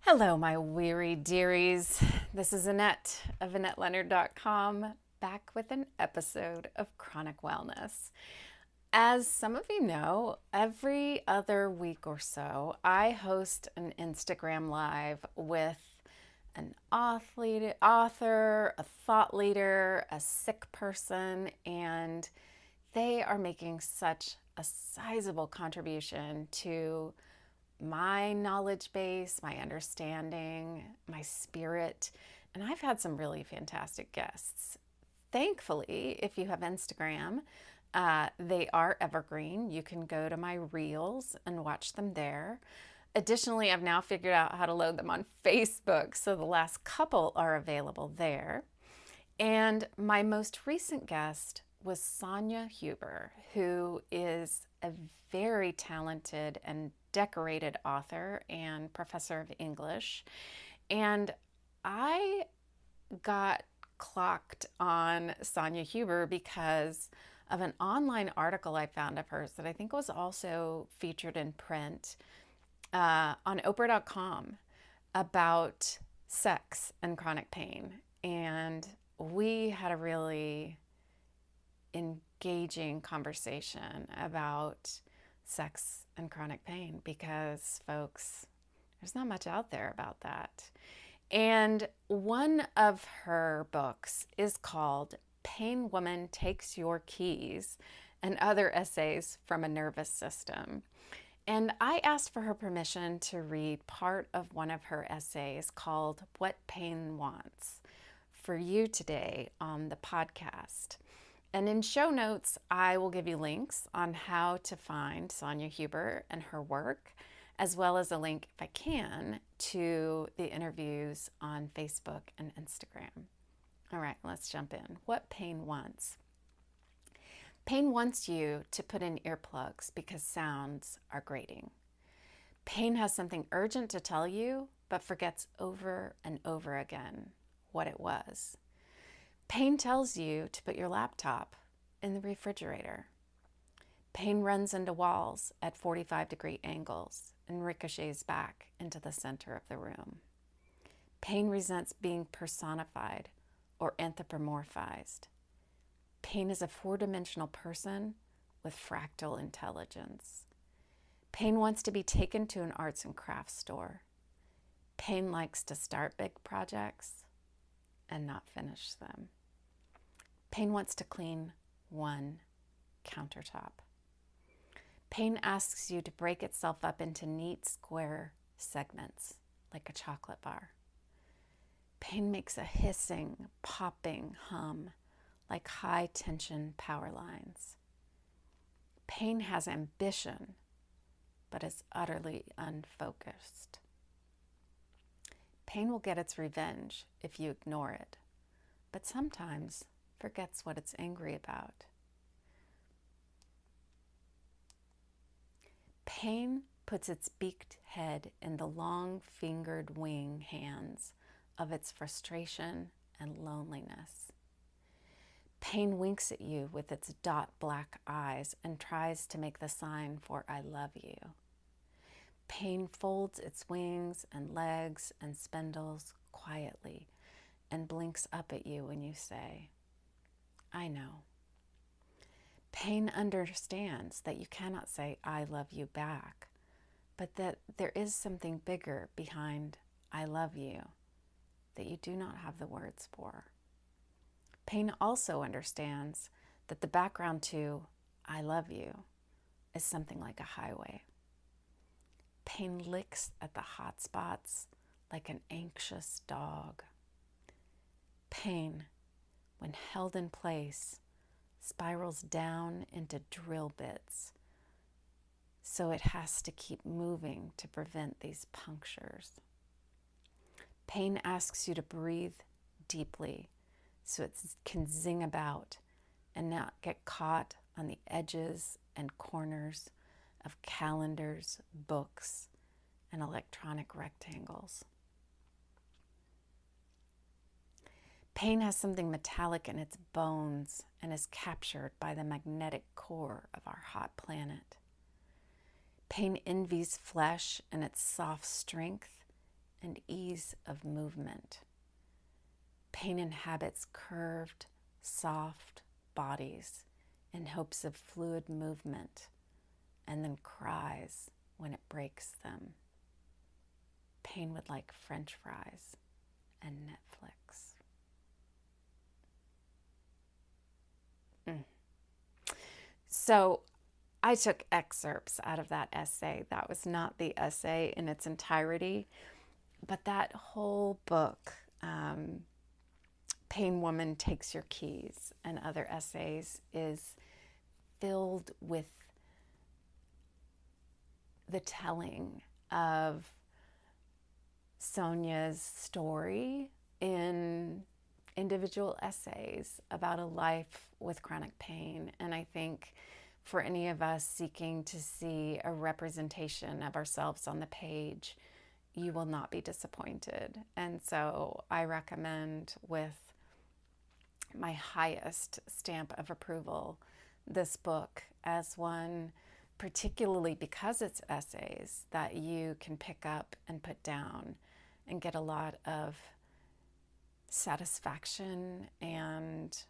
Hello, my weary dearies. This is Annette of AnnetteLeonard.com, back with an episode of Chronic Wellness. As some of you know, every other week or so, I host an Instagram Live with an author, a thought leader, a sick person, and they are making such a sizable contribution to my knowledge base, my understanding, my spirit, and I've had some really fantastic guests. Thankfully, if you have Instagram, they are evergreen. You can go to my reels and watch them there. Additionally, I've now figured out how to load them on Facebook, so the last couple are available there. And my most recent guest was Sonya Huber, who is a very talented and decorated author and professor of English. And I got clocked on Sonya Huber because of an online article I found of hers that I think was also featured in print on Oprah.com about sex and chronic pain. And we had a really engaging conversation about sex and chronic pain because, folks, there's not much out there about that. And one of her books is called Pain Woman Takes Your Keys and Other Essays from a Nervous System. And I asked for her permission to read part of one of her essays called What Pain Wants for you today on the podcast. And in show notes, I will give you links on how to find Sonya Huber and her work, as well as a link, if I can, to the interviews on Facebook and Instagram. All right, let's jump in. What pain wants? Pain wants you to put in earplugs because sounds are grating. Pain has something urgent to tell you, but forgets over and over again what it was. Pain tells you to put your laptop in the refrigerator. Pain runs into walls at 45-degree angles and ricochets back into the center of the room. Pain resents being personified or anthropomorphized. Pain is a four-dimensional person with fractal intelligence. Pain wants to be taken to an arts and crafts store. Pain likes to start big projects and not finish them. Pain wants to clean one countertop. Pain asks you to break itself up into neat square segments like a chocolate bar. Pain makes a hissing, popping hum like high-tension power lines. Pain has ambition, but is utterly unfocused. Pain will get its revenge if you ignore it, but sometimes forgets what it's angry about. Pain puts its beaked head in the long-fingered wing hands of its frustration and loneliness. Pain winks at you with its dot black eyes and tries to make the sign for I love you. Pain folds its wings and legs and spindles quietly and blinks up at you when you say, I know. Pain understands that you cannot say I love you back, but that there is something bigger behind I love you that you do not have the words for. Pain also understands that the background to I love you is something like a highway. Pain licks at the hot spots like an anxious dog. Pain, when held in place, spirals down into drill bits, so it has to keep moving to prevent these punctures. Pain asks you to breathe deeply so it can zing about and not get caught on the edges and corners of calendars, books, and electronic rectangles. Pain has something metallic in its bones and is captured by the magnetic core of our hot planet. Pain envies flesh and its soft strength and ease of movement. Pain inhabits curved, soft bodies in hopes of fluid movement, and then cries when it breaks them. Pain would like French fries and Netflix. So I took excerpts out of that essay. That was not the essay in its entirety, but that whole book, Pain Woman Takes Your Keys and Other Essays, is filled with the telling of Sonya's story in individual essays about a life with chronic pain. And I think for any of us seeking to see a representation of ourselves on the page, you will not be disappointed. And so I recommend, with my highest stamp of approval, this book as one, particularly because it's essays, that you can pick up and put down and get a lot of satisfaction and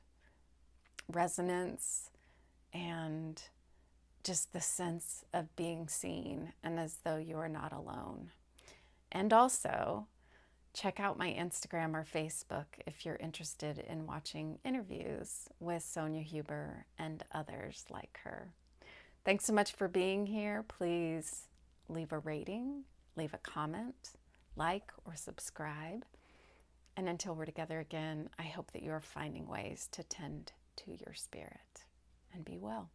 resonance and just the sense of being seen and as though you are not alone. And also, check out my Instagram or Facebook if you're interested in watching interviews with Sonya Huber and others like her. Thanks so much for being here. Please leave a rating, leave a comment, like or subscribe. And until we're together again, I hope that you're finding ways to tend to your spirit and be well.